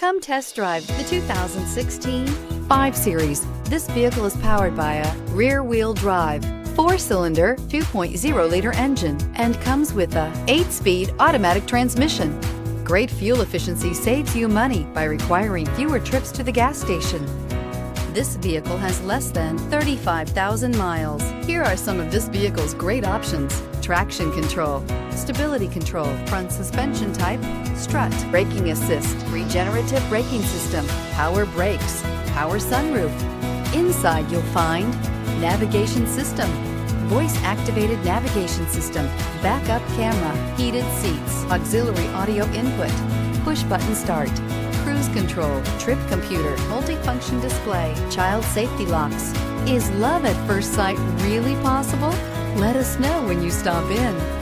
Come test drive the 2016 5 Series. This vehicle is powered by a rear-wheel drive, 4-cylinder, 2.0-liter engine, and comes with a 8-speed automatic transmission. Great fuel efficiency saves you money by requiring fewer trips to the gas station. This vehicle has less than 35,000 miles. Here are some of this vehicle's great options: traction control, stability control, front suspension type, strut, braking assist, regenerative braking system, power brakes, power sunroof. Inside you'll find navigation system, voice-activated navigation system, backup camera, heated seats, auxiliary audio input, push-button start, cruise control, trip computer, multifunction display, child safety locks. Is love at first sight really possible? Let us know when you stop in.